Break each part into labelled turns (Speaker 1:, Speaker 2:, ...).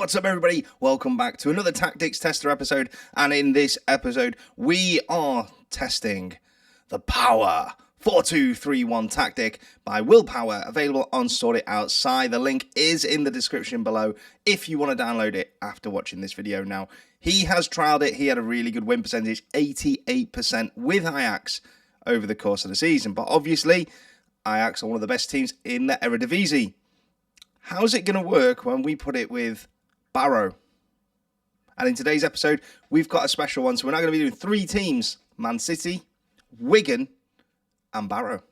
Speaker 1: What's up, everybody? Welcome back to another Tactics Tester episode, and in this episode we are testing the Power 4-2-3-1 tactic by Willpower, available on Sort It Outside. The link is in the description below if you want to download it after watching this video. Now, he has trialed it. He had a really good win percentage, 88% with Ajax over the course of the season, but obviously Ajax are one of the best teams in the Eredivisie. How's it going to work when we put it with Barrow? And in today's episode, we've got a special one. So we're not going to be doing three teams: Man City, Wigan, and Barrow.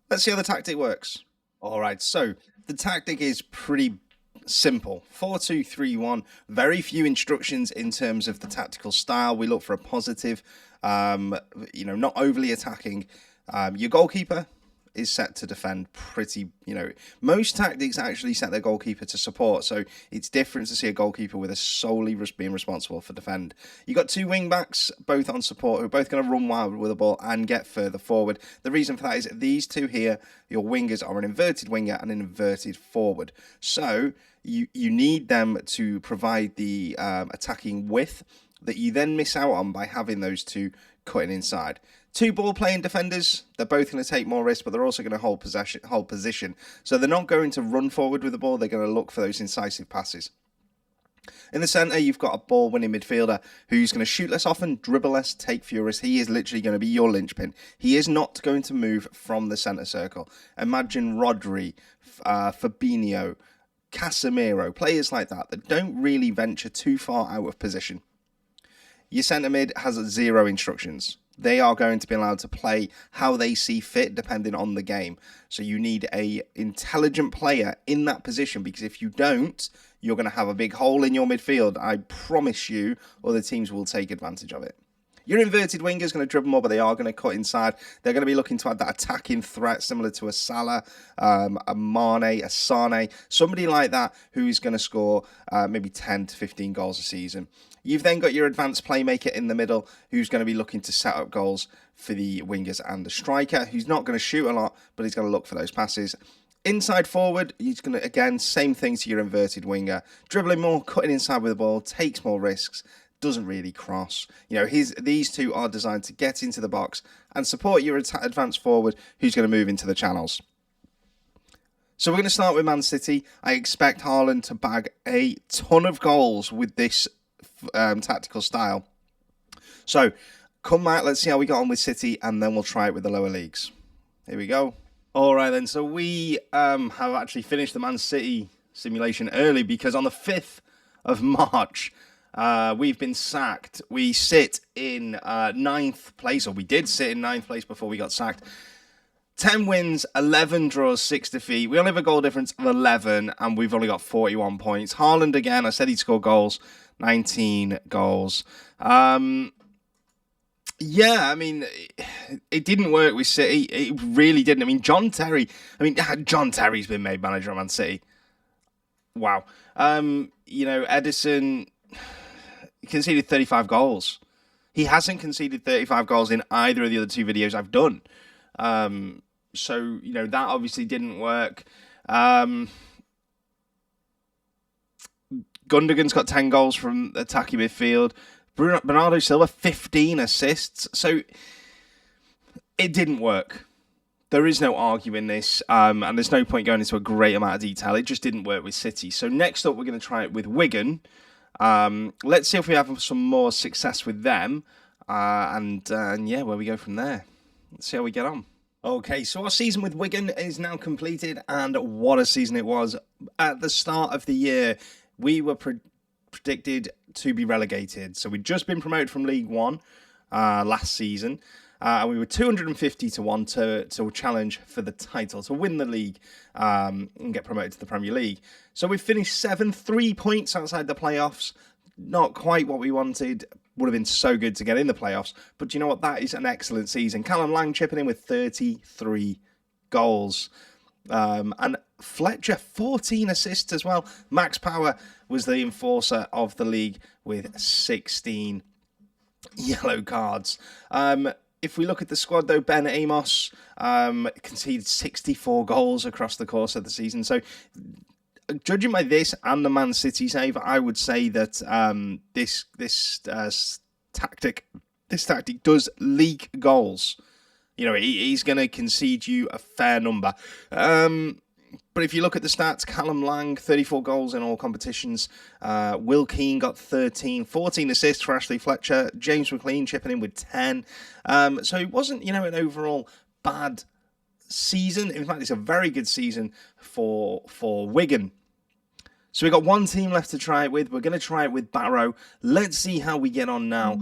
Speaker 1: Let's see how the tactic works. All right, so the tactic is pretty simple. 4-2-3-1. Very few instructions in terms of the tactical style. We look for a positive, not overly attacking. Your goalkeeper is set to defend pretty, most tactics actually set their goalkeeper to support, so it's different to see a goalkeeper with a solely being responsible for defend. You got two wing backs, both on support, who are both going to run wild with the ball and get further forward. The reason for that is these two here, your wingers, are an inverted winger and an inverted forward, so you need them to provide the attacking width that you then miss out on by having those two cutting inside. Two ball-playing defenders, they're both going to take more risk, but they're also going to hold position. So they're not going to run forward with the ball, they're going to look for those incisive passes. In the centre, you've got a ball-winning midfielder who's going to shoot less often, dribble less, take fewer risks. He is literally going to be your linchpin. He is not going to move from the centre circle. Imagine Rodri, Fabinho, Casemiro, players like that don't really venture too far out of position. Your centre mid has zero instructions. They are going to be allowed to play how they see fit depending on the game. So you need an intelligent player in that position, because if you don't, you're going to have a big hole in your midfield. I promise you, other teams will take advantage of it. Your inverted winger is going to dribble more, but they are going to cut inside. They're going to be looking to add that attacking threat similar to a Salah, a Mane, a Sane, somebody like that who's going to score maybe 10 to 15 goals a season. You've then got your advanced playmaker in the middle who's going to be looking to set up goals for the wingers and the striker, who's not going to shoot a lot, but he's going to look for those passes. Inside forward, he's going to, again, same thing to your inverted winger. Dribbling more, cutting inside with the ball, takes more risks, doesn't really cross. These two are designed to get into the box and support your advanced forward who's going to move into the channels. So we're going to start with Man City. I expect Haaland to bag a ton of goals with this tactical style. So come back, let's see how we got on with City, and then we'll try it with the lower leagues. Here we go. All right then, so we have actually finished the Man City simulation early, because on the 5th of March, we've been sacked. We sit in 9th place, or we did sit in 9th place before we got sacked. 10 wins, 11 draws, 6 defeat. We only have a goal difference of 11, and we've only got 41 points. Haaland, again, I said he'd score goals. 19 goals. It didn't work with City. It really didn't. John Terry's been made manager of Man City. Wow. Ederson conceded 35 goals. He hasn't conceded 35 goals in either of the other two videos I've done. That obviously didn't work. Gundogan's got 10 goals from attacking midfield. Bernardo Silva, 15 assists. So it didn't work. There is no arguing this, and there's no point going into a great amount of detail. It just didn't work with City. So next up, we're going to try it with Wigan. Let's see if we have some more success with them, where we go from there. Let's see how we get on. Okay, so our season with Wigan is now completed, and what a season it was. At the start of the year, we were predicted to be relegated. So we'd just been promoted from League One last season. And we were 250 to 1 to challenge for the title, to win the league and get promoted to the Premier League. So we finished 7th, 3 points outside the playoffs. Not quite what we wanted. Would have been so good to get in the playoffs. But you know what? That is an excellent season. Callum Lang chipping in with 33 goals. And Fletcher, 14 assists as well. Max Power was the enforcer of the league with 16 yellow cards. If we look at the squad, though, Ben Amos conceded 64 goals across the course of the season. So judging by this and the Man City save, I would say that this tactic does leak goals. You know, he's going to concede you a fair number. But if you look at the stats, Callum Lang, 34 goals in all competitions. Will Keane got 13, 14 assists for Ashley Fletcher. James McLean chipping in with 10. So it wasn't, you know, an overall bad season. In fact, it's a very good season for Wigan. So we've got one team left to try it with. We're going to try it with Barrow. Let's see how we get on now.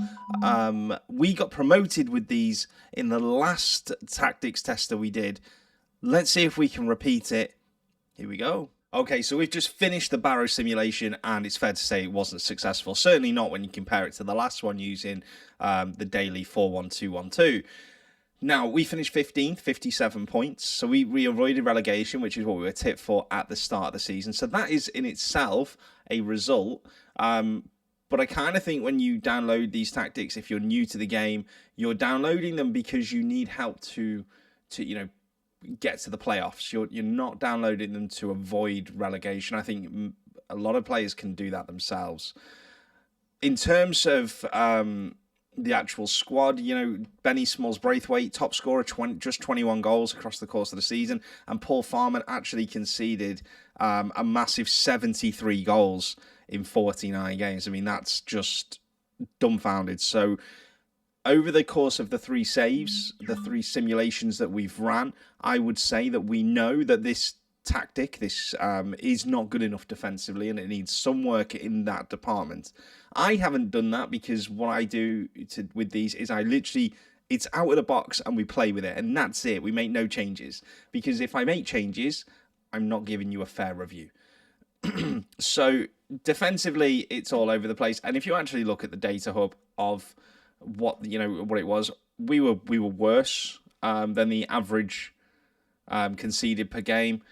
Speaker 1: We got promoted with these in the last tactics tester we did. Let's see if we can repeat it. Here we go. Okay, so we've just finished the Barrow simulation, and it's fair to say it wasn't successful. Certainly not when you compare it to the last one using the daily 4-1-2-1-2. Now, we finished 15th, 57 points. So we avoided relegation, which is what we were tipped for at the start of the season. So that is in itself a result. But I kind of think when you download these tactics, if you're new to the game, you're downloading them because you need help to you know, get to the playoffs. You're not downloading them to avoid relegation. I think a lot of players can do that themselves. In terms of the actual squad, you know, Benny Smalls-Braithwaite, top scorer, just 21 goals across the course of the season, and Paul Farman actually conceded a massive 73 goals in 49 games. I mean, that's just dumbfounded. So over the course of the 3 saves, the 3 simulations that we've ran, I would say that we know that this tactic, this is not good enough defensively, and it needs some work in that department. I haven't done that because what I do with these is I literally, it's out of the box and we play with it, and that's it. We make no changes, because if I make changes, I'm not giving you a fair review. So defensively, it's all over the place. And if you actually look at the data hub of what, you know, what it was, we were worse than the average conceded per game.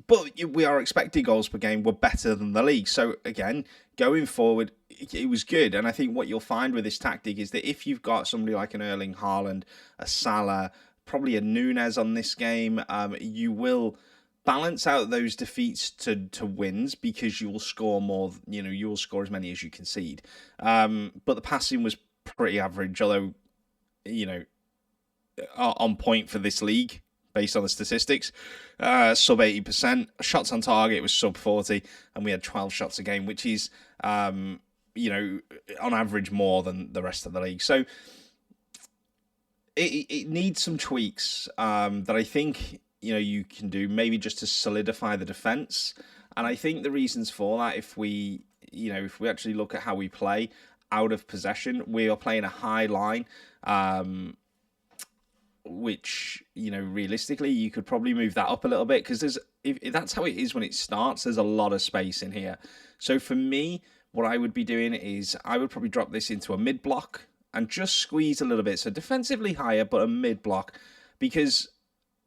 Speaker 1: But we are expected goals per game were better than the league. So again, going forward, it was good. And I think what you'll find with this tactic is that if you've got somebody like an Erling Haaland, a Salah, probably a Nunez on this game, you will balance out those defeats to wins, because you will score more, you know, you will score as many as you concede. But the passing was pretty average, although, you know, on point for this league based on the statistics. Sub 80%. Shots on target was sub 40, and we had 12 shots a game, which is, you know, on average more than the rest of the league. So it needs some tweaks that I think, you know, you can do, maybe just to solidify the defense. And I think the reasons for that, if we actually look at how we play out of possession, we are playing a high line, which, you know, realistically, you could probably move that up a little bit, because if that's how it is when it starts, there's a lot of space in here. So for me, what I would be doing is I would probably drop this into a mid block and just squeeze a little bit. So defensively higher, but a mid block, because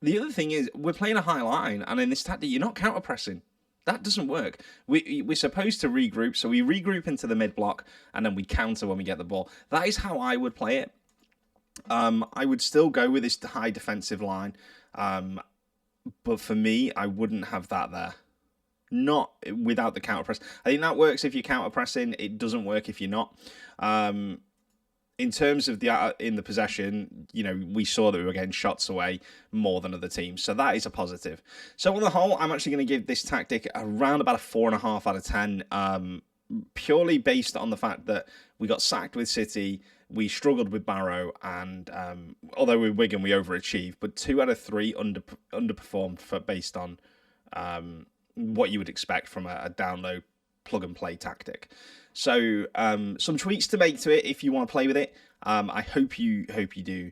Speaker 1: the other thing is we're playing a high line, and in this tactic, you're not counter pressing. That doesn't work. We're supposed to regroup, so we regroup into the mid block, and then we counter when we get the ball. That is how I would play it. I would still go with this high defensive line, but for me, I wouldn't have that there. Not without the counter press. I think that works if you're counter pressing. It doesn't work if you're not. In terms of in the possession, you know, we saw that we were getting shots away more than other teams, so that is a positive. So on the whole, I'm actually going to give this tactic around about a 4.5 out of 10, purely based on the fact that we got sacked with City, we struggled with Barrow, and although with Wigan we overachieved, but 2 out of 3 underperformed based on what you would expect from a download plug and play tactic. So some tweaks to make to it if you want to play with it. I hope you do.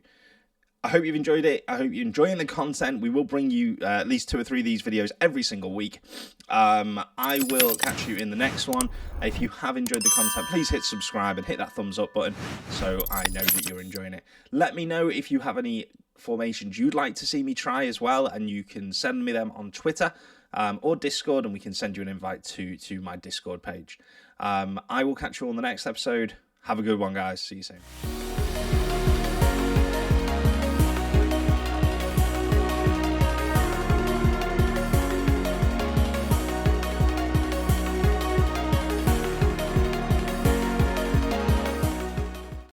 Speaker 1: I hope you've enjoyed it. I hope you're enjoying the content. We will bring you at least 2 or 3 of these videos every single week. I will catch you in the next one. If you have enjoyed the content, please hit subscribe and hit that thumbs up button so I know that you're enjoying it. Let me know if you have any formations you'd like to see me try as well, and you can send me them on Twitter or Discord, and we can send you an invite to my Discord page. I will catch you on the next episode. Have a good one, guys. See you soon.